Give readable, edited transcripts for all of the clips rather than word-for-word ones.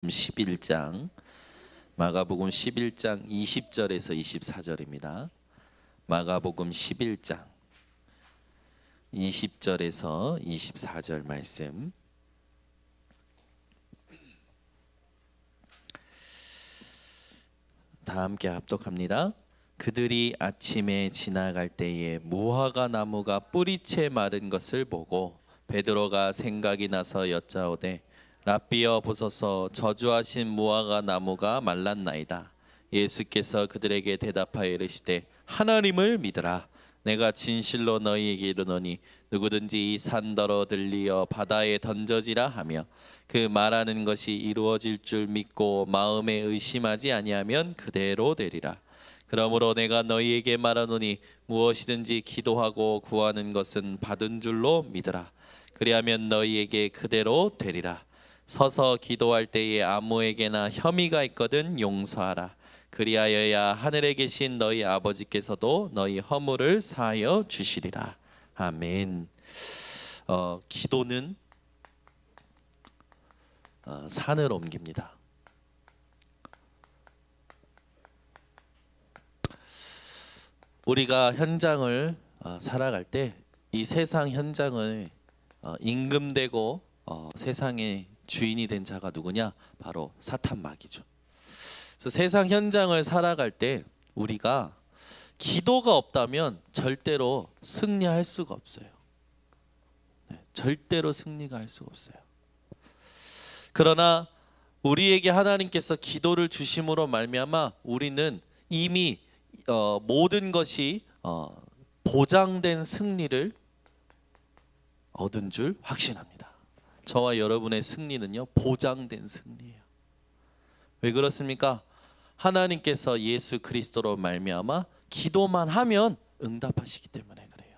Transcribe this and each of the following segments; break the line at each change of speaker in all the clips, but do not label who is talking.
11장 마가복음 11장 20절에서 24절입니다. 마가복음 11장 20절에서 24절 말씀. 다 함께 합독합니다. 그들이 아침에 지나갈 때에 무화과 나무가 뿌리채 마른 것을 보고 베드로가 생각이 나서 여짜오되 랍비여 보소서, 저주하신 무화과 나무가 말랐나이다. 예수께서 그들에게 대답하여 이르시되 하나님을 믿으라. 내가 진실로 너희에게 이르노니 누구든지 이 산더러 들리어 바다에 던져지라 하며 그 말하는 것이 이루어질 줄 믿고 마음에 의심하지 아니하면 그대로 되리라. 그러므로 내가 너희에게 말하노니 무엇이든지 기도하고 구하는 것은 받은 줄로 믿으라. 그리하면 너희에게 그대로 되리라. 서서 기도할 때에 아무에게나 혐의가 있거든 용서하라. 그리하여야 하늘에 계신 너희 아버지께서도 너희 허물을 사하여 주시리라. 아멘. 기도는 산을 옮깁니다. 우리가 현장을 살아갈 때 이 세상 현장을 임금되고 세상의 주인이 된 자가 누구냐? 바로 사탄 마귀죠. 그래서 세상 현장을 살아갈 때 우리가 기도가 없다면 절대로 승리할 수가 없어요. 절대로 승리가 할 수가 없어요. 그러나 우리에게 하나님께서 기도를 주심으로 말미암아 우리는 이미 모든 것이 보장된 승리를 얻은 줄 확신합니다. 저와 여러분의 승리는요, 보장된 승리예요. 왜 그렇습니까? 하나님께서 예수 그리스도로 말미암아 기도만 하면 응답하시기 때문에 그래요.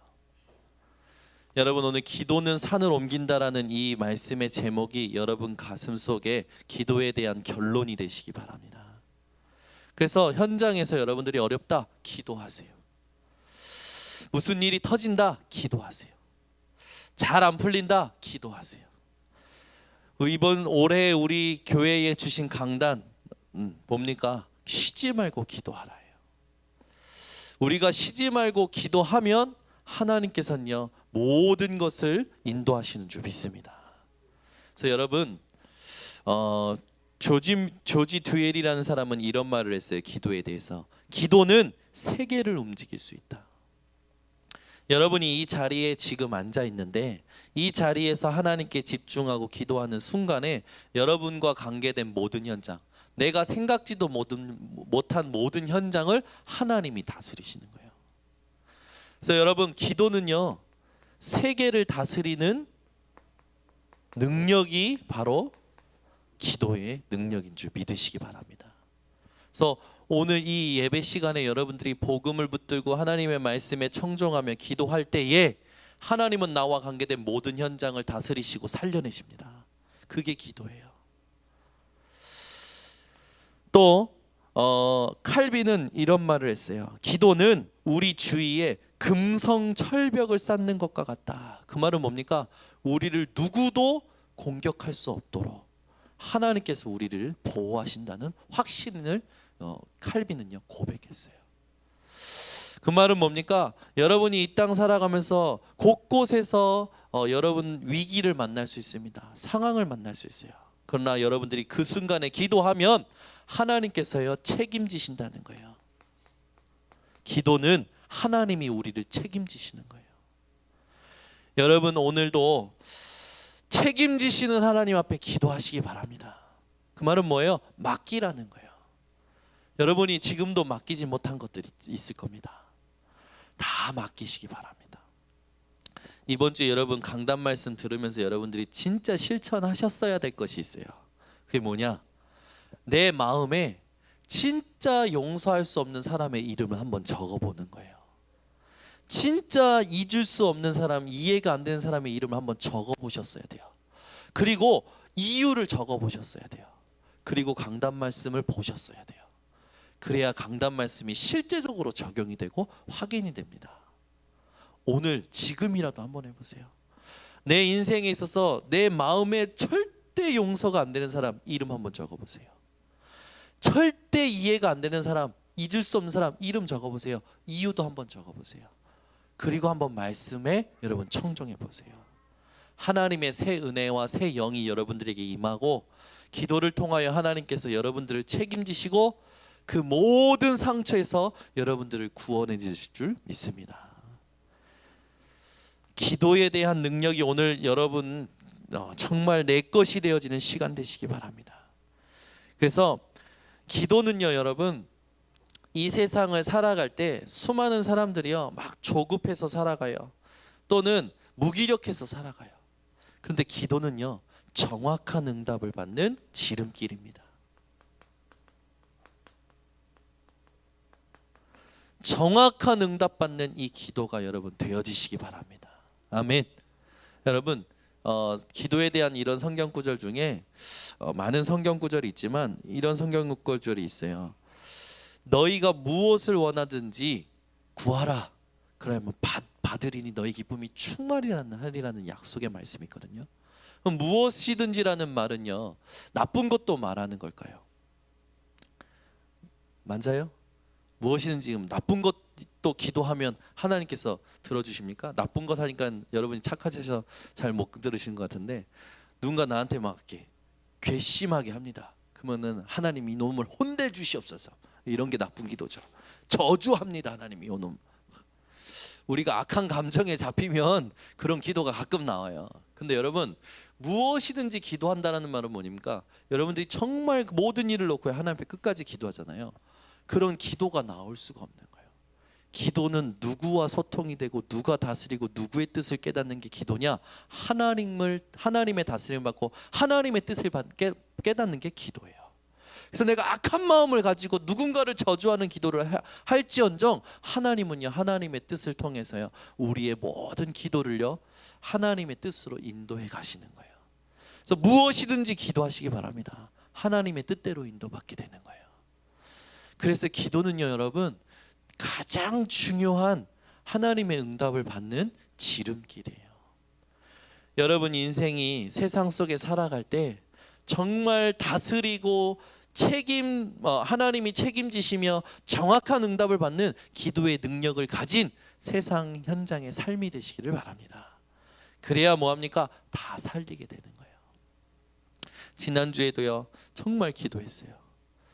여러분, 오늘 기도는 산을 옮긴다라는 이 말씀의 제목이 여러분 가슴 속에 기도에 대한 결론이 되시기 바랍니다. 그래서 현장에서 여러분들이 어렵다, 기도하세요. 무슨 일이 터진다, 기도하세요. 잘 안 풀린다, 기도하세요. 이번 올해 우리 교회에 주신 강단 뭡니까? 쉬지 말고 기도하라예요. 우리가 쉬지 말고 기도하면 하나님께서는요 모든 것을 인도하시는 줄 믿습니다. 그래서 여러분 조지 듀엘이라는 사람은 이런 말을 했어요. 기도에 대해서. 기도는 세계를 움직일 수 있다. 여러분이 이 자리에 지금 앉아 있는데 이 자리에서 하나님께 집중하고 기도하는 순간에 여러분과 관계된 모든 현장, 내가 생각지도 못한 모든 현장을 하나님이 다스리시는 거예요. 그래서 여러분, 기도는요 세계를 다스리는 능력이 바로 기도의 능력인 줄 믿으시기 바랍니다. 그래서 오늘 이 예배 시간에 여러분들이 복음을 붙들고 하나님의 말씀에 청종하며 기도할 때에 하나님은 나와 관계된 모든 현장을 다스리시고 살려내십니다. 그게 기도예요. 또 칼빈은 이런 말을 했어요. 기도는 우리 주위에 금성철벽을 쌓는 것과 같다. 그 말은 뭡니까? 우리를 누구도 공격할 수 없도록 하나님께서 우리를 보호하신다는 확신을 칼빈은요 고백했어요. 그 말은 뭡니까? 여러분이 이 땅 살아가면서 곳곳에서 여러분 위기를 만날 수 있습니다. 상황을 만날 수 있어요. 그러나 여러분들이 그 순간에 기도하면 하나님께서요 책임지신다는 거예요. 기도는 하나님이 우리를 책임지시는 거예요. 여러분, 오늘도 책임지시는 하나님 앞에 기도하시기 바랍니다. 그 말은 뭐예요? 맡기라는 거예요. 여러분이 지금도 맡기지 못한 것들이 있을 겁니다. 다 맡기시기 바랍니다. 이번 주 여러분 강단 말씀 들으면서 여러분들이 진짜 실천하셨어야 될 것이 있어요. 그게 뭐냐? 내 마음에 진짜 용서할 수 없는 사람의 이름을 한번 적어보는 거예요. 진짜 잊을 수 없는 사람, 이해가 안 되는 사람의 이름을 한번 적어보셨어야 돼요. 그리고 이유를 적어보셨어야 돼요. 그리고 강단 말씀을 보셨어야 돼요. 그래야 강단 말씀이 실제적으로 적용이 되고 확인이 됩니다. 오늘 지금이라도 한번 해보세요. 내 인생에 있어서 내 마음에 절대 용서가 안 되는 사람 이름 한번 적어보세요. 절대 이해가 안 되는 사람, 잊을 수 없는 사람 이름 적어보세요. 이유도 한번 적어보세요. 그리고 한번 말씀에 여러분 청정해 보세요. 하나님의 새 은혜와 새 영이 여러분들에게 임하고 기도를 통하여 하나님께서 여러분들을 책임지시고 그 모든 상처에서 여러분들을 구원해 주실 줄 믿습니다. 기도에 대한 능력이 오늘 여러분 정말 내 것이 되어지는 시간 되시기 바랍니다. 그래서 기도는요 여러분, 이 세상을 살아갈 때 수많은 사람들이요 막 조급해서 살아가요. 또는 무기력해서 살아가요. 그런데 기도는요 정확한 응답을 받는 지름길입니다. 정확한 응답 받는 이 기도가 여러분 되어지시기 바랍니다. 아멘. 여러분 기도에 대한 이런 성경 구절 중에 많은 성경 구절이 있지만 이런 성경 구절이 있어요. 너희가 무엇을 원하든지 구하라. 그러면 받으리니 너희 기쁨이 충만하리라는 약속의 말씀이 있거든요. 그럼 무엇이든지라는 말은요 나쁜 것도 말하는 걸까요? 맞아요? 무엇이든지 나쁜 것도 기도하면 하나님께서 들어주십니까? 나쁜 것 하니까 여러분이 착하셔서 잘 못 들으시는 것 같은데 누군가 나한테 막 이렇게 괘씸하게 합니다. 그러면은 하나님 이놈을 혼내 주시옵소서. 이런 게 나쁜 기도죠. 저주합니다. 하나님 이놈. 우리가 악한 감정에 잡히면 그런 기도가 가끔 나와요. 근데 여러분 무엇이든지 기도한다라는 말은 뭐입니까? 여러분들이 정말 모든 일을 놓고 하나님 앞에 끝까지 기도하잖아요. 그런 기도가 나올 수가 없는 거예요. 기도는 누구와 소통이 되고 누가 다스리고 누구의 뜻을 깨닫는 게 기도냐? 하나님의 다스림을 받고 하나님의 뜻을 깨닫는 게 기도예요. 그래서 내가 악한 마음을 가지고 누군가를 저주하는 기도를 할지언정 하나님은요 하나님의 뜻을 통해서요 우리의 모든 기도를요 하나님의 뜻으로 인도해 가시는 거예요. 그래서 무엇이든지 기도하시기 바랍니다. 하나님의 뜻대로 인도받게 되는 거예요. 그래서 기도는요 여러분 가장 중요한 하나님의 응답을 받는 지름길이에요. 여러분 인생이 세상 속에 살아갈 때 정말 다스리고 하나님이 책임지시며 정확한 응답을 받는 기도의 능력을 가진 세상 현장의 삶이 되시기를 바랍니다. 그래야 뭐합니까? 다 살리게 되는 거예요. 지난주에도요 정말 기도했어요.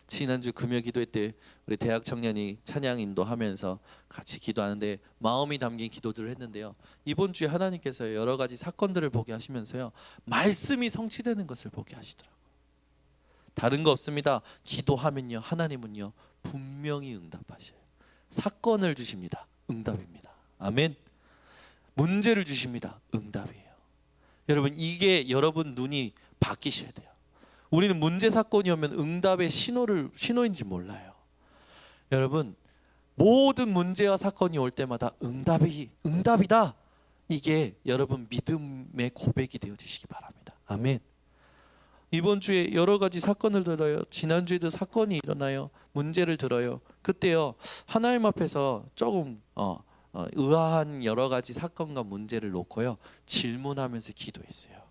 지난주 금요 기도회 때 우리 대학 청년이 찬양 인도하면서 같이 기도하는데 마음이 담긴 기도들을 했는데요. 이번 주에 하나님께서 여러 가지 사건들을 보게 하시면서요 말씀이 성취되는 것을 보게 하시더라고요. 다른 거 없습니다. 기도하면요 하나님은요 분명히 응답하셔요. 사건을 주십니다. 응답입니다. 아멘. 문제를 주십니다. 응답이에요. 여러분 이게 여러분 눈이 바뀌셔야 돼요. 우리는 문제 사건이 오면 응답의 신호인지 몰라요. 여러분 모든 문제와 사건이 올 때마다 응답이다. 이게 여러분 믿음의 고백이 되어지시기 바랍니다. 아멘. 이번 주에 여러 가지 사건을 들어요. 지난주에도 사건이 일어나요. 문제를 들어요. 그때요 하나님 앞에서 조금 의아한 여러 가지 사건과 문제를 놓고요 질문하면서 기도했어요.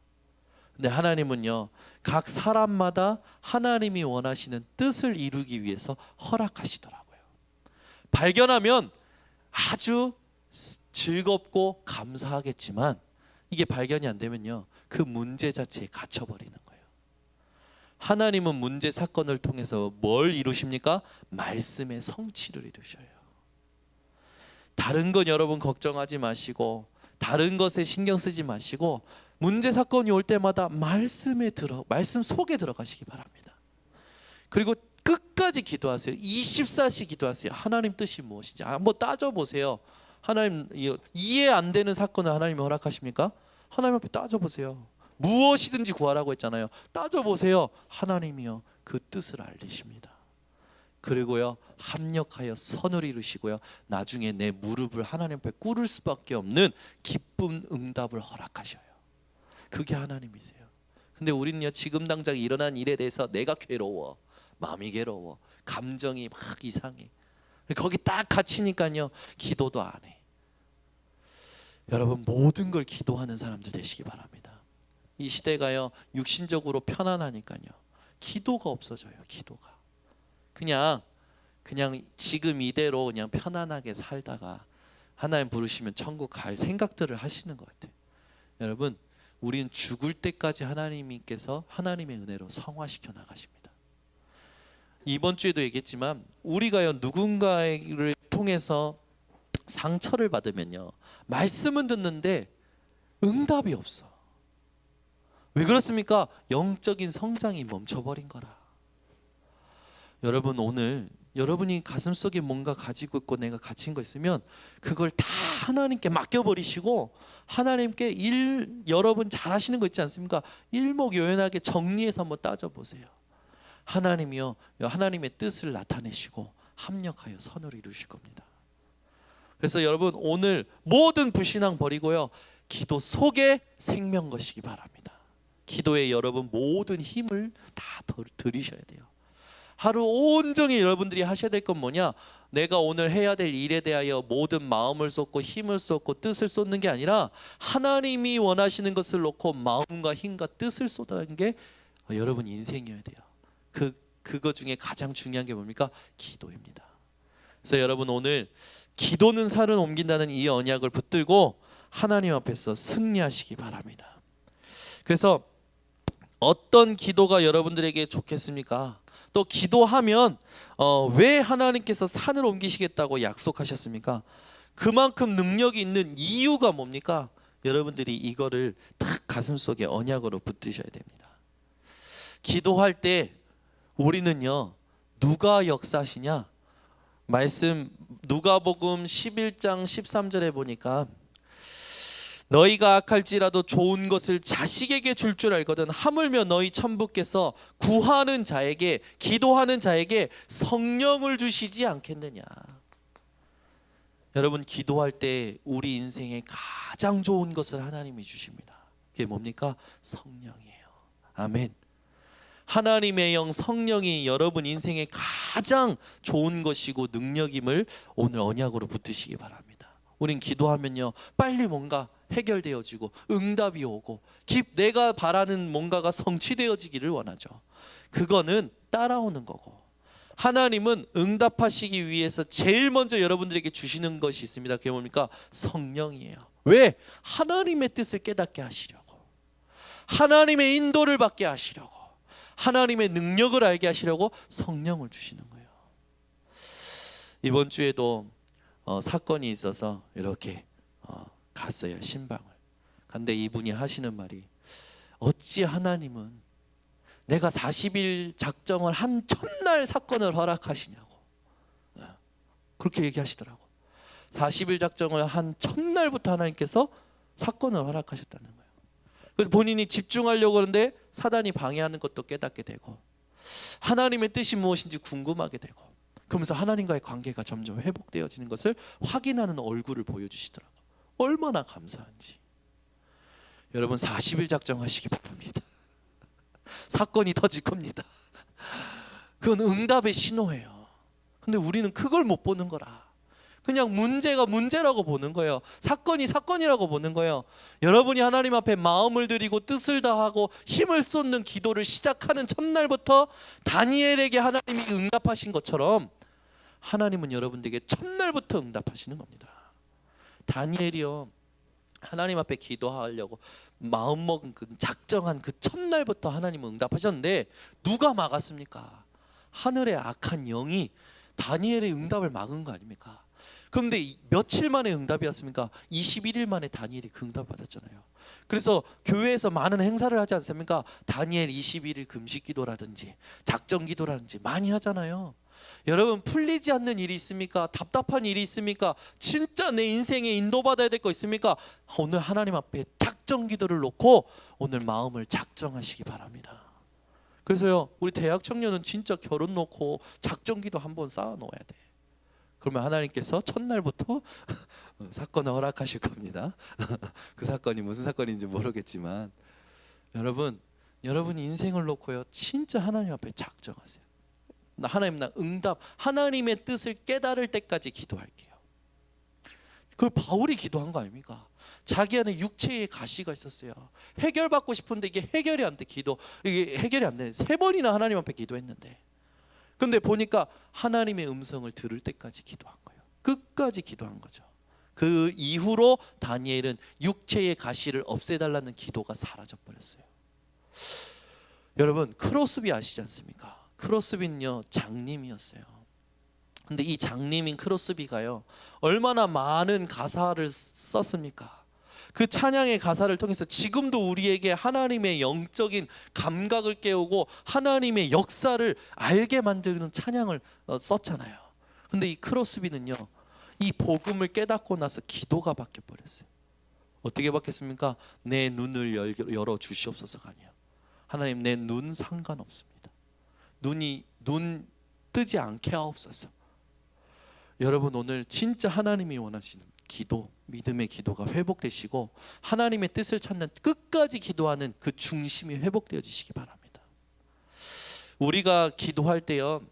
근데 하나님은요 각 사람마다 하나님이 원하시는 뜻을 이루기 위해서 허락하시더라고요. 발견하면 아주 즐겁고 감사하겠지만 이게 발견이 안 되면요 그 문제 자체에 갇혀버리는 거예요. 하나님은 문제 사건을 통해서 뭘 이루십니까? 말씀의 성취를 이루셔요. 다른 건 여러분 걱정하지 마시고 다른 것에 신경 쓰지 마시고 문제 사건이 올 때마다 말씀 속에 들어가시기 바랍니다. 그리고 끝까지 기도하세요. 24시 기도하세요. 하나님 뜻이 무엇인지 한번 따져보세요. 하나님 이해 안 되는 사건을 하나님이 허락하십니까? 하나님 앞에 따져보세요. 무엇이든지 구하라고 했잖아요. 따져보세요. 하나님이요 그 뜻을 알리십니다. 그리고요 합력하여 선을 이루시고요 나중에 내 무릎을 하나님 앞에 꿇을 수밖에 없는 기쁜 응답을 허락하셔요. 그게 하나님이세요. 근데 우리는요 지금 당장 일어난 일에 대해서 내가 괴로워, 마음이 괴로워, 감정이 막 이상해. 거기 딱 갇히니까요 기도도 안 해. 여러분 모든 걸 기도하는 사람들 되시기 바랍니다. 이 시대가요 육신적으로 편안하니까요 기도가 없어져요. 기도가 그냥 지금 이대로 그냥 편안하게 살다가 하나님 부르시면 천국 갈 생각들을 하시는 것 같아요. 여러분, 우리는 죽을 때까지 하나님께서 하나님의 은혜로 성화시켜 나가십니다. 이번 주에도 얘기했지만 우리가요 누군가를 통해서 상처를 받으면요 말씀은 듣는데 응답이 없어. 왜 그렇습니까? 영적인 성장이 멈춰버린 거라. 여러분, 오늘 여러분이 가슴속에 뭔가 가지고 있고 내가 갇힌 거 있으면 그걸 다 하나님께 맡겨버리시고 하나님께 여러분 잘하시는 거 있지 않습니까? 일목요연하게 정리해서 한번 따져보세요. 하나님이요 하나님의 뜻을 나타내시고 합력하여 선을 이루실 겁니다. 그래서 여러분, 오늘 모든 불신앙 버리고요 기도 속에 생명 거시기 바랍니다. 기도에 여러분 모든 힘을 다 들이셔야 돼요. 하루 온종일 여러분들이 하셔야 될 건 뭐냐? 내가 오늘 해야 될 일에 대하여 모든 마음을 쏟고 힘을 쏟고 뜻을 쏟는 게 아니라 하나님이 원하시는 것을 놓고 마음과 힘과 뜻을 쏟아낸 게 여러분 인생이어야 돼요. 그거 중에 가장 중요한 게 뭡니까? 기도입니다. 그래서 여러분, 오늘 기도는 산을 옮긴다는 이 언약을 붙들고 하나님 앞에서 승리하시기 바랍니다. 그래서 어떤 기도가 여러분들에게 좋겠습니까? 또 기도하면 왜 하나님께서 산을 옮기시겠다고 약속하셨습니까? 그만큼 능력이 있는 이유가 뭡니까? 여러분들이 이거를 딱 가슴속에 언약으로 붙드셔야 됩니다. 기도할 때 우리는요 누가 역사시냐? 말씀 누가복음 11장 13절에 보니까 너희가 악할지라도 좋은 것을 자식에게 줄 줄 알거든 하물며 너희 천부께서 구하는 자에게 기도하는 자에게 성령을 주시지 않겠느냐. 여러분, 기도할 때 우리 인생에 가장 좋은 것을 하나님이 주십니다. 그게 뭡니까? 성령이에요. 아멘. 하나님의 영 성령이 여러분 인생에 가장 좋은 것이고 능력임을 오늘 언약으로 붙드시기 바랍니다. 우린 기도하면요 빨리 뭔가 해결되어지고 응답이 오고 내가 바라는 뭔가가 성취되어지기를 원하죠. 그거는 따라오는 거고, 하나님은 응답하시기 위해서 제일 먼저 여러분들에게 주시는 것이 있습니다. 그게 뭡니까? 성령이에요. 왜? 하나님의 뜻을 깨닫게 하시려고, 하나님의 인도를 받게 하시려고, 하나님의 능력을 알게 하시려고 성령을 주시는 거예요. 이번 주에도 사건이 있어서 이렇게 갔어요. 신방을 근데 이분이 하시는 말이, 어찌 하나님은 내가 40일 작정을 한 첫날 사건을 허락하시냐고 그렇게 얘기하시더라고. 40일 작정을 한 첫날부터 하나님께서 사건을 허락하셨다는 거예요. 그래서 본인이 집중하려고 하는데 사단이 방해하는 것도 깨닫게 되고 하나님의 뜻이 무엇인지 궁금하게 되고, 그러면서 하나님과의 관계가 점점 회복되어지는 것을 확인하는 얼굴을 보여주시더라고요. 얼마나 감사한지. 여러분, 40일 작정하시기 바랍니다. 사건이 터질 겁니다. 그건 응답의 신호예요. 근데 우리는 그걸 못 보는 거라. 그냥 문제가 문제라고 보는 거예요. 사건이 사건이라고 보는 거예요. 여러분이 하나님 앞에 마음을 드리고 뜻을 다하고 힘을 쏟는 기도를 시작하는 첫날부터 다니엘에게 하나님이 응답하신 것처럼 하나님은 여러분들에게 첫날부터 응답하시는 겁니다. 다니엘이요 하나님 앞에 기도하려고 마음먹은 작정한 그 첫날부터 하나님은 응답하셨는데 누가 막았습니까? 하늘의 악한 영이 다니엘의 응답을 막은 거 아닙니까? 그런데 며칠 만에 응답이었습니까? 21일 만에 다니엘이 그 응답을 받았잖아요. 그래서 교회에서 많은 행사를 하지 않습니까? 다니엘 21일 금식 기도라든지 작정 기도라든지 많이 하잖아요. 여러분, 풀리지 않는 일이 있습니까? 답답한 일이 있습니까? 진짜 내 인생에 인도받아야 될 거 있습니까? 오늘 하나님 앞에 작정 기도를 놓고 오늘 마음을 작정하시기 바랍니다. 그래서요 우리 대학 청년은 진짜 결혼 놓고 작정 기도 한번 쌓아 놓아야 돼. 그러면 하나님께서 첫날부터 사건을 허락하실 겁니다. 그 사건이 무슨 사건인지 모르겠지만 여러분 인생을 놓고요 진짜 하나님 앞에 작정하세요. 하나님, 나 응답, 하나님의 뜻을 깨달을 때까지 기도할게요. 그걸 바울이 기도한 거 아닙니까? 자기 안에 육체의 가시가 있었어요. 해결받고 싶은데 이게 해결이 안 돼. 이게 해결이 안 돼. 3번이나 하나님 앞에 기도했는데, 근데 보니까 하나님의 음성을 들을 때까지 기도한 거예요. 끝까지 기도한 거죠. 그 이후로 다니엘은 육체의 가시를 없애달라는 기도가 사라져 버렸어요. 여러분, 크로스비 아시지 않습니까? 크로스비는요, 장님이었어요. 근데 이 장님인 크로스비가요, 얼마나 많은 가사를 썼습니까? 그 찬양의 가사를 통해서 지금도 우리에게 하나님의 영적인 감각을 깨우고 하나님의 역사를 알게 만드는 찬양을 썼잖아요. 근데 이 크로스비는요, 이 복음을 깨닫고 나서 기도가 바뀌어 버렸어요. 어떻게 바뀌었습니까? 내 눈을 열어 주시옵소서가 아니에요. 하나님, 내 눈 상관없습니다. 눈 뜨지 않게 하옵소서. 여러분, 오늘 진짜 하나님이 원하시는 기도, 믿음의 기도가 회복되시고 하나님의 뜻을 찾는 끝까지 기도하는 그 중심이 회복되어지시기 바랍니다. 우리가 기도할 때요,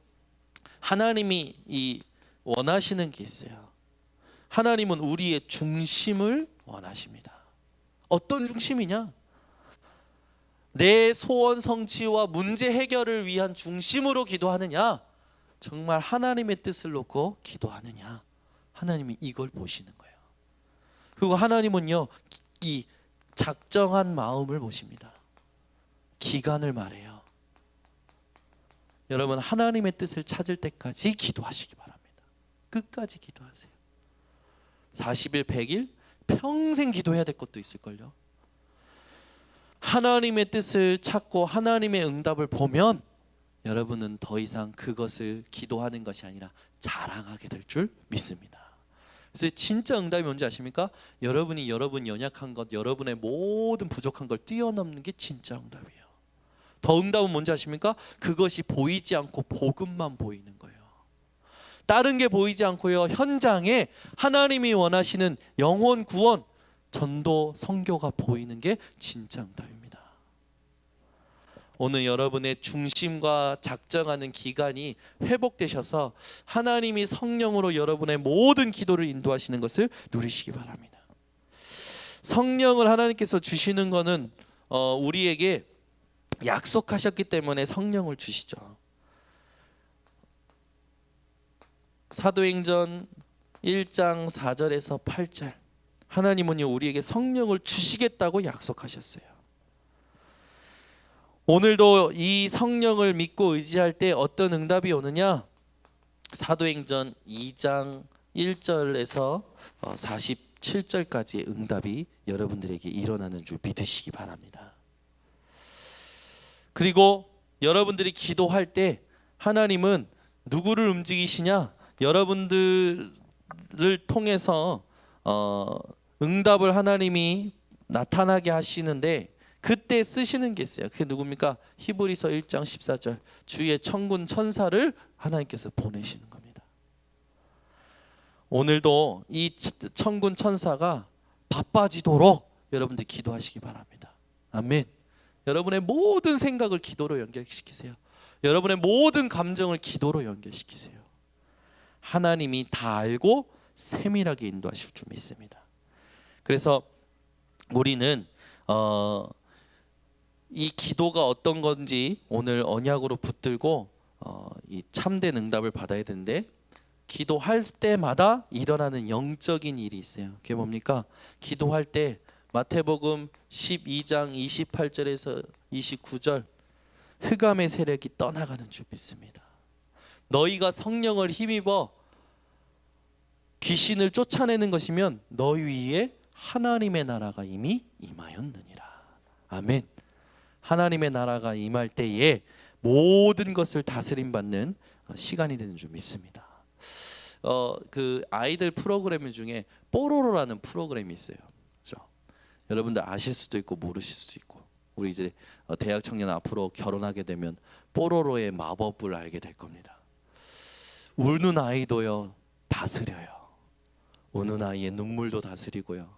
하나님이 원하시는 게 있어요. 하나님은 우리의 중심을 원하십니다. 어떤 중심이냐? 내 소원 성취와 문제 해결을 위한 중심으로 기도하느냐, 정말 하나님의 뜻을 놓고 기도하느냐, 하나님이 이걸 보시는 거예요. 그리고 하나님은요, 이 작정한 마음을 보십니다. 기간을 말해요. 여러분, 하나님의 뜻을 찾을 때까지 기도하시기 바랍니다. 끝까지 기도하세요. 40일, 100일, 평생 기도해야 될 것도 있을걸요. 하나님의 뜻을 찾고 하나님의 응답을 보면 여러분은 더 이상 그것을 기도하는 것이 아니라 자랑하게 될 줄 믿습니다. 그래서 진짜 응답이 뭔지 아십니까? 여러분이 여러분 연약한 것, 여러분의 모든 부족한 걸 뛰어넘는 게 진짜 응답이에요. 더 응답은 뭔지 아십니까? 그것이 보이지 않고 복음만 보이는 거예요. 다른 게 보이지 않고요, 현장에 하나님이 원하시는 영혼 구원, 전도, 선교가 보이는 게 진짜 응답입니다. 오늘 여러분의 중심과 작정하는 기간이 회복되셔서 하나님이 성령으로 여러분의 모든 기도를 인도하시는 것을 누리시기 바랍니다. 성령을 하나님께서 주시는 것은 우리에게 약속하셨기 때문에 성령을 주시죠. 사도행전 1장 4절에서 8절, 하나님은 우리에게 성령을 주시겠다고 약속하셨어요. 오늘도 이 성령을 믿고 의지할 때 어떤 응답이 오느냐? 사도행전 2장 1절에서 47절까지의 응답이 여러분들에게 일어나는 줄 믿으시기 바랍니다. 그리고 여러분들이 기도할 때 하나님은 누구를 움직이시냐? 여러분들을 통해서 응답을 하나님이 나타나게 하시는데, 그때 쓰시는 게 있어요. 그게 누굽니까? 히브리서 1장 14절, 주의 천군 천사를 하나님께서 보내시는 겁니다. 오늘도 이 천군 천사가 바빠지도록 여러분들 기도하시기 바랍니다. 아멘. 여러분의 모든 생각을 기도로 연결시키세요. 여러분의 모든 감정을 기도로 연결시키세요. 하나님이 다 알고 세밀하게 인도하실 줄 믿습니다. 그래서 우리는 이 기도가 어떤 건지 오늘 언약으로 붙들고 이 참된 응답을 받아야 되는데, 기도할 때마다 일어나는 영적인 일이 있어요. 그게 뭡니까? 기도할 때 마태복음 12장 28절에서 29절, 흑암의 세력이 떠나가는 줄 믿습니다. 너희가 성령을 힘입어 귀신을 쫓아내는 것이면 너희 위에 하나님의 나라가 이미 임하였느니라. 아멘. 하나님의 나라가 임할 때에 모든 것을 다스림 받는 시간이 되는 줄 믿습니다. 그 아이들 프로그램 중에 뽀로로라는 프로그램이 있어요. 그렇죠? 여러분들 아실 수도 있고 모르실 수도 있고, 우리 이제 대학 청년 앞으로 결혼하게 되면 뽀로로의 마법을 알게 될 겁니다. 우는 아이도요 다스려요. 우는 아이의 눈물도 다스리고요,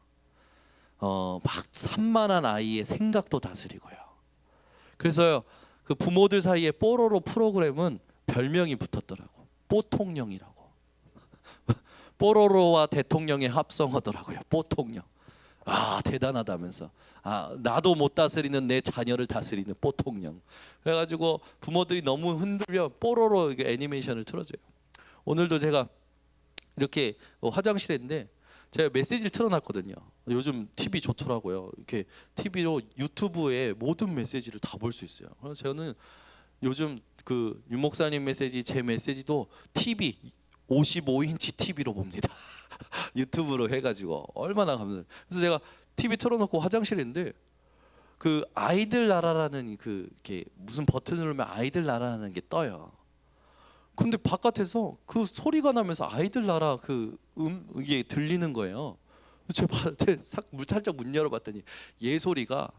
막 산만한 아이의 생각도 다스리고요. 그래서요, 그 부모들 사이에 뽀로로 프로그램은 별명이 붙었더라고. 뽀통령이라고. 뽀로로와 대통령의 합성어더라고요. 뽀통령. 아 대단하다면서, 아 나도 못 다스리는 내 자녀를 다스리는 뽀통령. 그래가지고 부모들이 너무 흔들면 뽀로로 이게 애니메이션을 틀어줘요. 오늘도 제가 이렇게 화장실에 있는데 제가 메시지를 틀어놨거든요. 요즘 TV 좋더라고요. 이렇게 TV로 유튜브에 모든 메시지를 다 볼 수 있어요. 그래서 저는 요즘 그 유목사님 메시지, 제 메시지도 TV 55인치 TV로 봅니다. 유튜브로 해가지고 얼마나 감사. 그래서 제가 TV 틀어놓고 화장실에 있는데 그 아이들 나라라는 그 이렇게 무슨 버튼 누르면 아이들 나라라는 게 떠요. 근데 바깥에서 그 소리가 나면서 아이들 나라 그 이게 들리는 거예요. 제가 살짝 문 열어봤더니 얘 소리가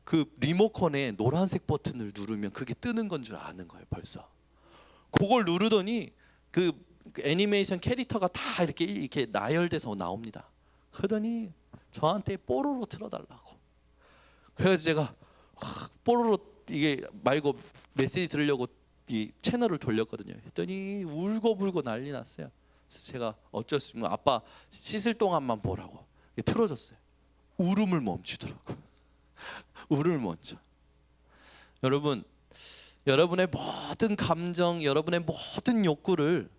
그 리모컨에 노란색 버튼을 누르면 그게 뜨는 건 줄 아는 거예요. 벌써 그걸 누르더니 그 애니메이션 캐릭터가 다 이렇게 나열돼서 나옵니다. 그러더니 저한테 뽀로로 틀어달라고. 그래서 제가 뽀로로 이게 말고 메시지 들으려고 이 채널을 돌렸거든요. 했더니 울고불고 난리 났어요. 그래서 제가 어쩔 수 없는, 아빠 씻을 동안만 보라고 틀어줬어요. 울음을 멈추더라고. 울음을 멈춰. 여러분, 여러분의 모든 감정, 여러분의 모든 욕구를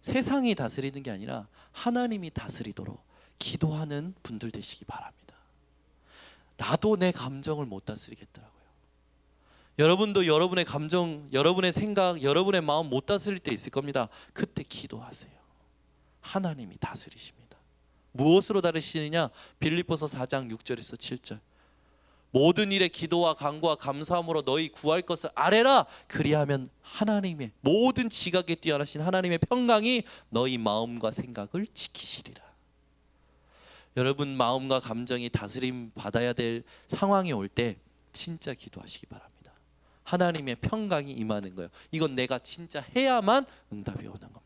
세상이 다스리는 게 아니라 하나님이 다스리도록 기도하는 분들 되시기 바랍니다. 나도 내 감정을 못 다스리겠더라고요. 여러분도 여러분의 감정, 여러분의 생각, 여러분의 마음 못 다스릴 때 있을 겁니다. 그때 기도하세요. 하나님이 다스리십니다. 무엇으로 다스리시느냐? 빌립보서 4장 6절에서 7절. 모든 일에 기도와 간구와 감사함으로 너희 구할 것을 아뢰라. 그리하면 하나님의 모든 지각에 뛰어나신 하나님의 평강이 너희 마음과 생각을 지키시리라. 여러분 마음과 감정이 다스림 받아야 될 상황이 올 때 진짜 기도하시기 바랍니다. 하나님의 평강이 임하는 거예요. 이건 내가 진짜 해야만 응답이 오는 겁니다.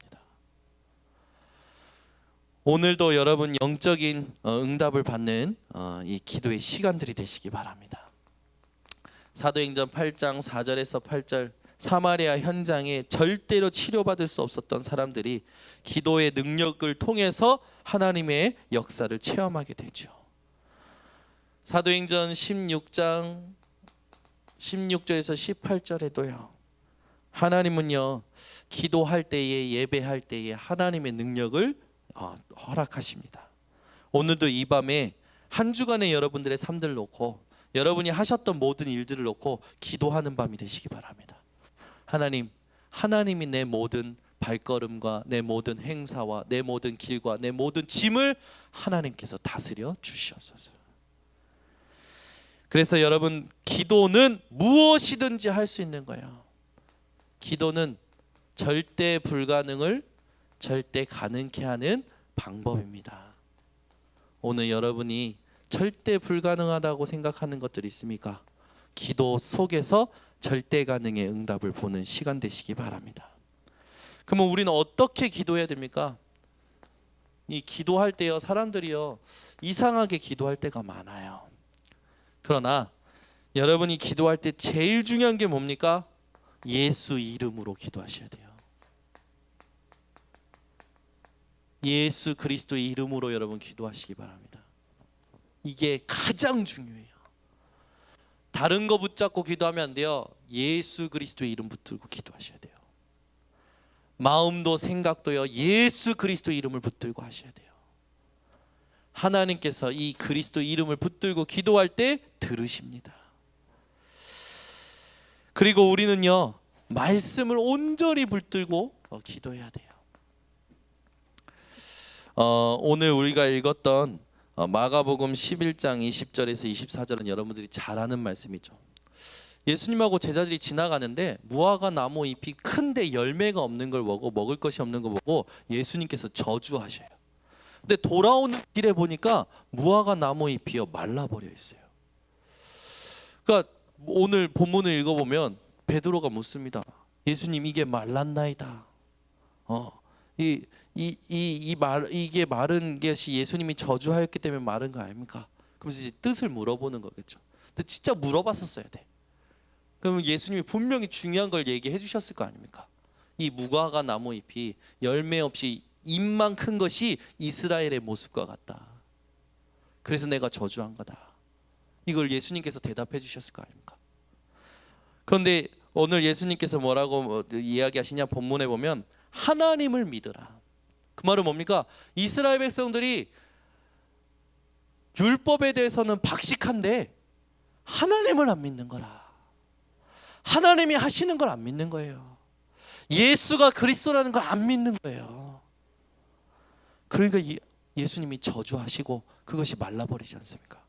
오늘도 여러분 영적인 응답을 받는 이 기도의 시간들이 되시기 바랍니다. 사도행전 8장 4절에서 8절, 사마리아 현장에 절대로 치료받을 수 없었던 사람들이 기도의 능력을 통해서 하나님의 역사를 체험하게 되죠. 사도행전 16장 16절에서 18절에도요. 하나님은요 기도할 때에, 예배할 때에 하나님의 능력을 허락하십니다. 오늘도 이 밤에 한 주간의 여러분들의 삶들을 놓고 여러분이 하셨던 모든 일들을 놓고 기도하는 밤이 되시기 바랍니다. 하나님, 하나님이 내 모든 발걸음과 내 모든 행사와 내 모든 길과 내 모든 짐을 하나님께서 다스려 주시옵소서. 그래서 여러분 기도는 무엇이든지 할 수 있는 거예요. 기도는 절대 불가능을 절대 가능케 하는 방법입니다. 오늘 여러분이 절대 불가능하다고 생각하는 것들이 있습니까? 기도 속에서 절대 가능의 응답을 보는 시간 되시기 바랍니다. 그러면 우리는 어떻게 기도해야 됩니까? 이 기도할 때요, 사람들이요 이상하게 기도할 때가 많아요. 그러나 여러분이 기도할 때 제일 중요한 게 뭡니까? 예수 이름으로 기도하셔야 돼요. 예수 그리스도의 이름으로 여러분 기도하시기 바랍니다. 이게 가장 중요해요. 다른 거 붙잡고 기도하면 안 돼요. 예수 그리스도의 이름 붙들고 기도하셔야 돼요. 마음도 생각도요 예수 그리스도의 이름을 붙들고 하셔야 돼요. 하나님께서 이 그리스도 이름을 붙들고 기도할 때 들으십니다. 그리고 우리는요 말씀을 온전히 붙들고 기도해야 돼요. 오늘 우리가 읽었던 마가복음 11장 20절에서 24절은 여러분들이 잘 아는 말씀이죠. 예수님하고 제자들이 지나가는데 무화과 나무 잎이 큰데 열매가 없는 걸 보고, 먹을 것이 없는 걸 보고 예수님께서 저주하셔요. 근데 돌아오는 길에 보니까 무화과 나무 잎이요 말라버려 있어요. 그러니까 오늘 본문을 읽어보면 베드로가 묻습니다. 예수님, 이게 말랐나이다. 이게 마른 것이 예수님이 저주하였기 때문에 마른 거 아닙니까? 그러면서 이제 뜻을 물어보는 거겠죠. 근데 진짜 물어봤었어야 돼. 그러면 예수님이 분명히 중요한 걸 얘기해 주셨을 거 아닙니까? 이 무화과 나무 잎이 열매 없이 잎만 큰 것이 이스라엘의 모습과 같다. 그래서 내가 저주한 거다. 이걸 예수님께서 대답해 주셨을 거 아닙니까? 그런데 오늘 예수님께서 뭐라고 이야기하시냐, 본문에 보면 하나님을 믿으라. 그 말은 뭡니까? 이스라엘 백성들이 율법에 대해서는 박식한데 하나님을 안 믿는 거라. 하나님이 하시는 걸 안 믿는 거예요. 예수가 그리스도라는 걸 안 믿는 거예요. 그러니까 예수님이 저주하시고 그것이 말라버리지 않습니까?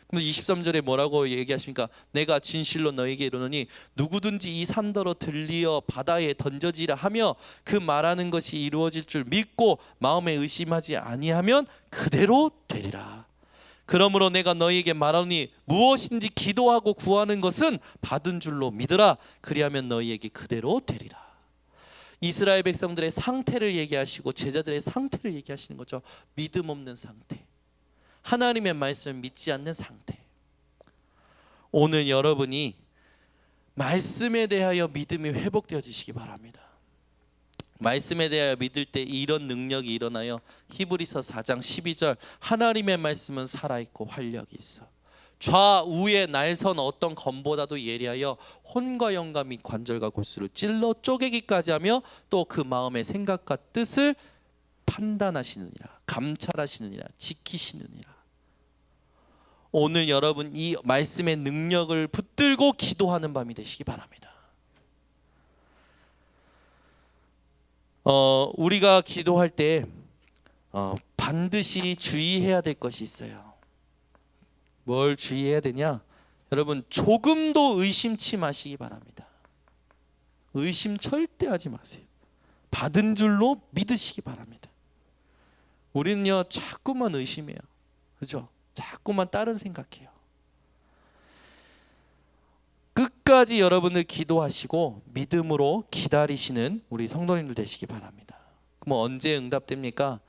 근데 23절에 뭐라고 얘기하십니까? 내가 진실로 너에게 이르노니 누구든지 이 산더러 들리어 바다에 던져지라 하며 그 말하는 것이 이루어질 줄 믿고 마음에 의심하지 아니하면 그대로 되리라. 그러므로 내가 너희에게 말하노니 무엇인지 기도하고 구하는 것은 받은 줄로 믿으라. 그리하면 너희에게 그대로 되리라. 이스라엘 백성들의 상태를 얘기하시고 제자들의 상태를 얘기하시는 거죠. 믿음 없는 상태, 하나님의 말씀을 믿지 않는 상태. 오늘 여러분이 말씀에 대하여 믿음이 회복되어지시기 바랍니다. 말씀에 대하여 믿을 때 이런 능력이 일어나요. 히브리서 4장 12절 하나님의 말씀은 살아있고 활력이 있어 좌우의 날선 어떤 검보다도 예리하여 혼과 영과 및 관절과 골수를 찔러 쪼개기까지 하며 또 그 마음의 생각과 뜻을 판단하시느니라, 감찰하시느니라, 지키시느니라. 오늘 여러분 이 말씀의 능력을 붙들고 기도하는 밤이 되시기 바랍니다. 우리가 기도할 때 반드시 주의해야 될 것이 있어요. 뭘 주의해야 되냐? 여러분 조금도 의심치 마시기 바랍니다. 의심 절대 하지 마세요. 받은 줄로 믿으시기 바랍니다. 우리는요 자꾸만 의심해요. 그죠? 자꾸만 다른 생각해요. 끝까지 여러분들 기도하시고 믿음으로 기다리시는 우리 성도님들 되시기 바랍니다. 그럼 언제 응답됩니까?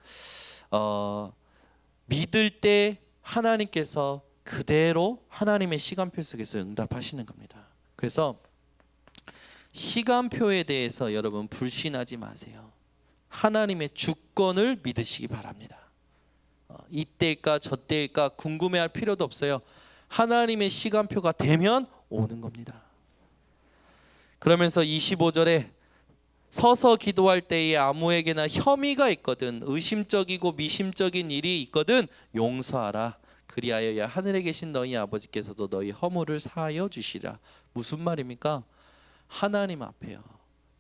믿을 때 하나님께서 그대로 하나님의 시간표 속에서 응답하시는 겁니다. 그래서 시간표에 대해서 여러분 불신하지 마세요. 하나님의 주권을 믿으시기 바랍니다. 이때일까 저때일까 궁금해할 필요도 없어요. 하나님의 시간표가 되면 오는 겁니다. 그러면서 25절에 서서 기도할 때에 아무에게나 혐의가 있거든 의심적이고 미심적인 일이 있거든 용서하라. 그리하여야 하늘에 계신 너희 아버지께서도 너희 허물을 사하여 주시라. 무슨 말입니까? 하나님 앞에요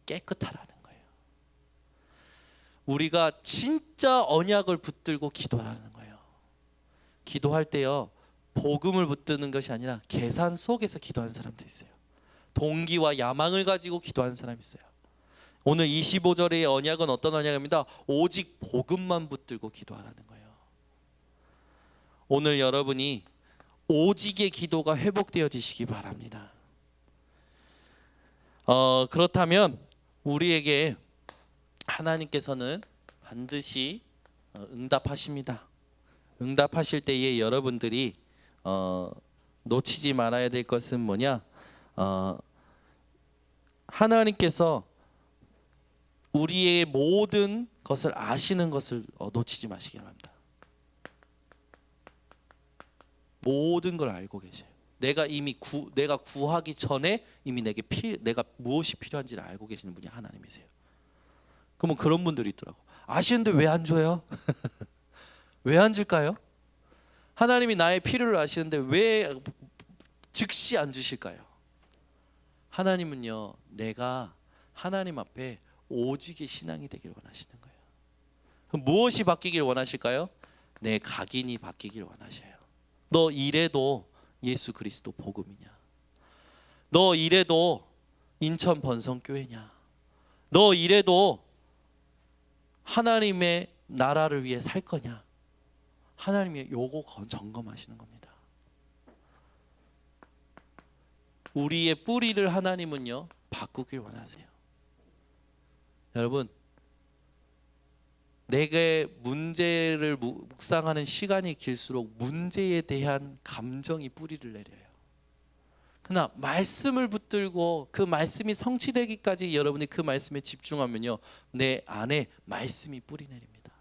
깨끗하라는 거예요. 우리가 진짜 언약을 붙들고 기도하라는 거예요. 기도할 때요 복음을 붙드는 것이 아니라 계산 속에서 기도하는 사람도 있어요. 동기와 야망을 가지고 기도하는 사람이 있어요. 오늘 25절의 언약은 어떤 언약입니다? 오직 복음만 붙들고 기도하라는 거예요. 오늘 여러분이 오직의 기도가 회복되어지시기 바랍니다. 그렇다면 우리에게 하나님께서는 반드시 응답하십니다. 응답하실 때에 여러분들이 놓치지 말아야 될 것은 뭐냐? 하나님께서 우리의 모든 것을 아시는 것을 놓치지 마시기 바랍니다. 모든 걸 알고 계셔요. 내가 이미 내가 구하기 전에 이미 내가 무엇이 필요한지를 알고 계시는 분이 하나님이세요. 그러면 그런 분들이 있더라고. 아시는데 왜 안 줘요? 왜 안 줄까요? 하나님이 나의 필요를 아시는데 왜 즉시 안 주실까요? 하나님은요, 내가 하나님 앞에 오직의 신앙이 되기를 원하시는 거예요. 그럼 무엇이 바뀌길 원하실까요? 내 각인이 바뀌길 원하셔요. 너 이래도 예수 그리스도 복음이냐? 너 이래도 인천 번성교회냐? 너 이래도 하나님의 나라를 위해 살 거냐? 하나님이 요거 점검하시는 겁니다. 우리의 뿌리를 하나님은요 바꾸길 원하세요. 여러분, 내게 문제를 묵상하는 시간이 길수록 문제에 대한 감정이 뿌리를 내려요. 그러나 말씀을 붙들고 그 말씀이 성취되기까지 여러분이 그 말씀에 집중하면요 내 안에 말씀이 뿌리 내립니다.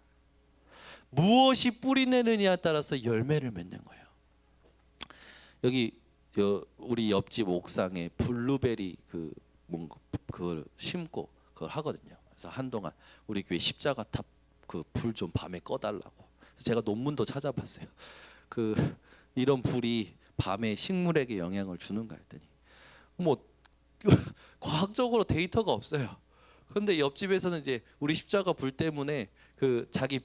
무엇이 뿌리 내느냐에 따라서 열매를 맺는 거예요. 여기 우리 옆집 옥상에 블루베리 그걸 심고 그걸 하거든요. 그래서 한동안 우리 교회 십자가탑 그 불 좀 밤에 꺼달라고 제가 논문도 찾아봤어요. 그 이런 불이 밤에 식물에게 영향을 주는가 했더니 뭐 과학적으로 데이터가 없어요. 그런데 옆집에서는 이제 우리 십자가 불 때문에 그 자기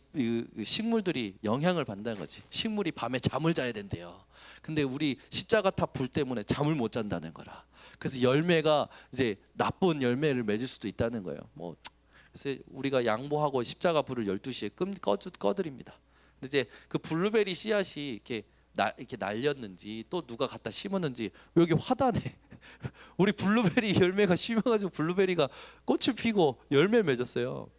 식물들이 영향을 받는다는 거지. 식물이 밤에 잠을 자야 된대요. 근데 우리 십자가탑 불 때문에 잠을 못 잔다는 거라. 그래서 열매가 이제 나쁜 열매를 맺을 수도 있다는 거예요. 뭐 그래서 우리가 양보하고 십자가 불을 12시에 꺼드립니다. 근데 이제 그 블루베리 씨앗이 이렇게 날렸는지 또 누가 갖다 심었는지 여기 화단에 우리 블루베리 열매가 심어가지고 블루베리가 꽃을 피고 열매 맺었어요.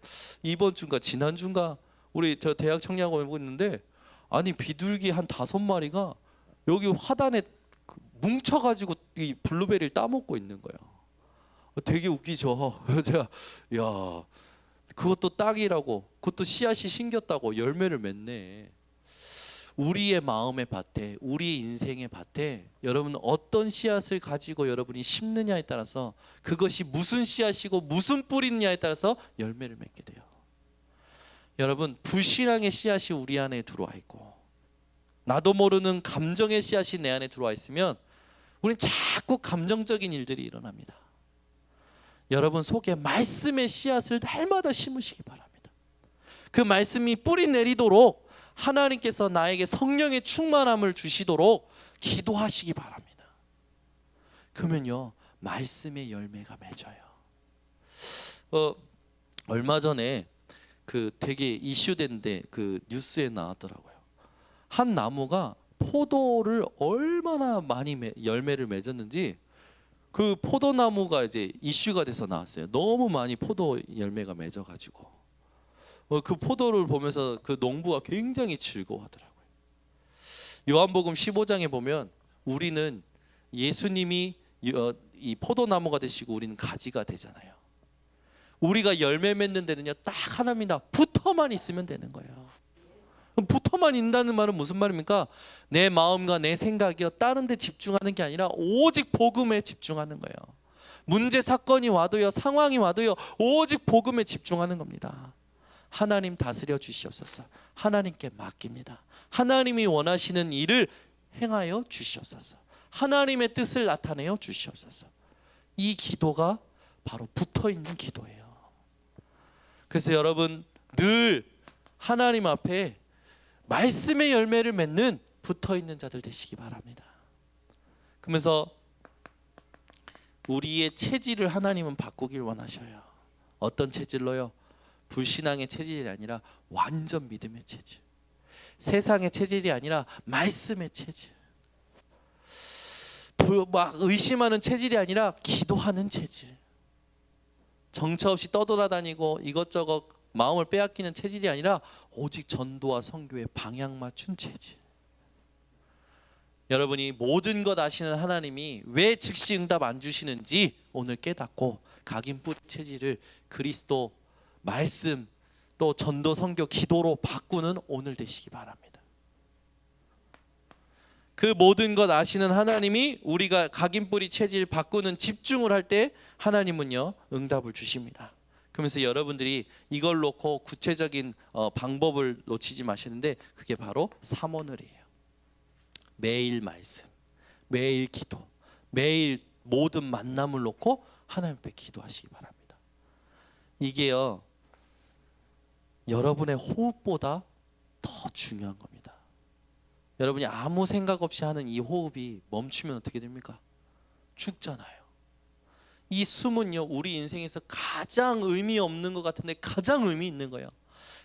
이번 주인가 지난 주인가 우리 저 대학 청량고 해보고 있는데 아니 비둘기 한 5마리가 여기 화단에 뭉쳐가지고 이 블루베리를 따먹고 있는 거예요. 되게 웃기죠. 제가 야 그것도 딱이라고 그것도 씨앗이 심겼다고 열매를 맺네. 우리의 마음의 밭에 우리 인생의 밭에 여러분 어떤 씨앗을 가지고 여러분이 심느냐에 따라서 그것이 무슨 씨앗이고 무슨 뿌리냐에 따라서 열매를 맺게 돼요. 여러분 불신앙의 씨앗이 우리 안에 들어와 있고 나도 모르는 감정의 씨앗이 내 안에 들어와 있으면 우리는 자꾸 감정적인 일들이 일어납니다. 여러분 속에 말씀의 씨앗을 날마다 심으시기 바랍니다. 그 말씀이 뿌리 내리도록 하나님께서 나에게 성령의 충만함을 주시도록 기도하시기 바랍니다. 그러면요 말씀의 열매가 맺어요. 얼마 전에 그 되게 이슈된데 그 뉴스에 나왔더라고요. 한 나무가 포도를 얼마나 많이 열매를 맺었는지 그 포도나무가 이제 이슈가 돼서 나왔어요. 너무 많이 포도 열매가 맺어가지고 그 포도를 보면서 그 농부가 굉장히 즐거워하더라고요. 요한복음 15장에 보면 우리는 예수님이 이 포도나무가 되시고 우리는 가지가 되잖아요. 우리가 열매 맺는 데는요 딱 하나입니다. 붙어만 있으면 되는 거예요. 붙어만 있다는 말은 무슨 말입니까? 내 마음과 내 생각이요 다른 데 집중하는 게 아니라 오직 복음에 집중하는 거예요. 문제 사건이 와도요 상황이 와도요 오직 복음에 집중하는 겁니다. 하나님 다스려 주시옵소서. 하나님께 맡깁니다. 하나님이 원하시는 일을 행하여 주시옵소서. 하나님의 뜻을 나타내어 주시옵소서. 이 기도가 바로 붙어있는 기도예요. 그래서 여러분 늘 하나님 앞에 말씀의 열매를 맺는 붙어있는 자들 되시기 바랍니다. 그러면서 우리의 체질을 하나님은 바꾸길 원하셔요. 어떤 체질로요? 불신앙의 체질이 아니라 완전 믿음의 체질. 세상의 체질이 아니라 말씀의 체질. 막 의심하는 체질이 아니라 기도하는 체질. 정처 없이 떠돌아다니고 이것저것 마음을 빼앗기는 체질이 아니라 오직 전도와 선교에 방향 맞춘 체질. 여러분이 모든 것 아시는 하나님이 왜 즉시 응답 안 주시는지 오늘 깨닫고 각인 뿌리 체질을 그리스도 말씀 또 전도 선교 기도로 바꾸는 오늘 되시기 바랍니다. 그 모든 것 아시는 하나님이 우리가 각인 뿌리 체질 바꾸는 집중을 할 때 하나님은요 응답을 주십니다. 그러면서 여러분들이 이걸 놓고 구체적인 방법을 놓치지 마시는데 그게 바로 삼오늘이에요. 매일 말씀, 매일 기도, 매일 모든 만남을 놓고 하나님 앞에 기도하시기 바랍니다. 이게요 여러분의 호흡보다 더 중요한 겁니다. 여러분이 아무 생각 없이 하는 이 호흡이 멈추면 어떻게 됩니까? 죽잖아요. 이 숨은요 우리 인생에서 가장 의미 없는 것 같은데 가장 의미 있는 거예요.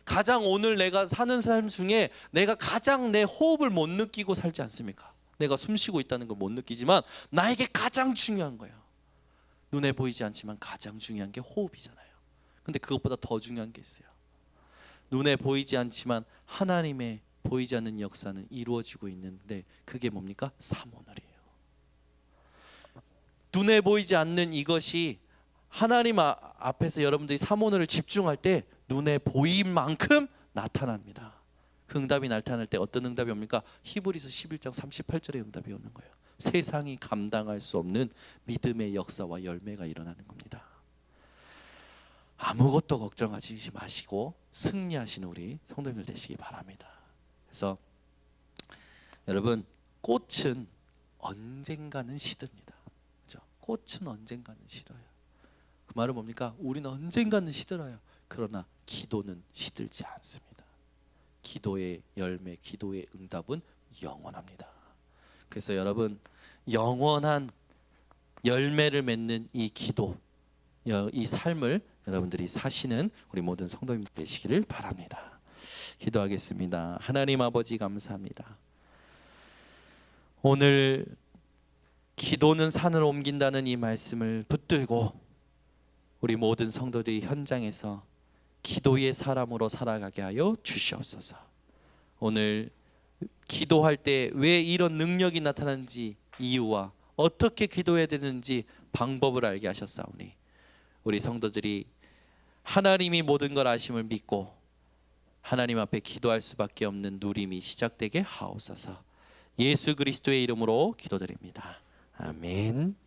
가장 오늘 내가 사는 삶 중에 내가 가장 내 호흡을 못 느끼고 살지 않습니까? 내가 숨 쉬고 있다는 걸 못 느끼지만 나에게 가장 중요한 거예요. 눈에 보이지 않지만 가장 중요한 게 호흡이잖아요. 근데 그것보다 더 중요한 게 있어요. 눈에 보이지 않지만 하나님의 보이지 않는 역사는 이루어지고 있는데 그게 뭡니까? 삼오늘이에요. 눈에 보이지 않는 이것이 하나님 앞에서 여러분들이 삼오늘을 집중할 때 눈에 보인 만큼 나타납니다. 그 응답이 나타날 때 어떤 응답이 옵니까? 히브리서 11장 38절의 응답이 오는 거예요. 세상이 감당할 수 없는 믿음의 역사와 열매가 일어나는 겁니다. 아무것도 걱정하지 마시고 승리하시는 우리 성도님들 되시기 바랍니다. 그래서 여러분, 꽃은 언젠가는 시듭니다. 그렇죠? 꽃은 언젠가는 시들어요. 그 말은 뭡니까? 우리는 언젠가는 시들어요. 그러나 기도는 시들지 않습니다. 기도의 열매, 기도의 응답은 영원합니다. 그래서 여러분, 영원한 열매를 맺는 이 기도, 이 삶을 여러분들이 사시는 우리 모든 성도님 되시기를 바랍니다. 기도하겠습니다. 하나님 아버지, 감사합니다. 오늘 기도는 산을 옮긴다는 이 말씀을 붙들고 우리 모든 성도들이 현장에서 기도의 사람으로 살아가게 하여 주시옵소서. 오늘 기도할 때 왜 이런 능력이 나타나는지 이유와 어떻게 기도해야 되는지 방법을 알게 하셨사오니 우리 성도들이 하나님이 모든 걸 아심을 믿고 하나님 앞에 기도할 수밖에 없는 누림이 시작되게 하옵소서. 예수 그리스도의 이름으로 기도드립니다. 아멘.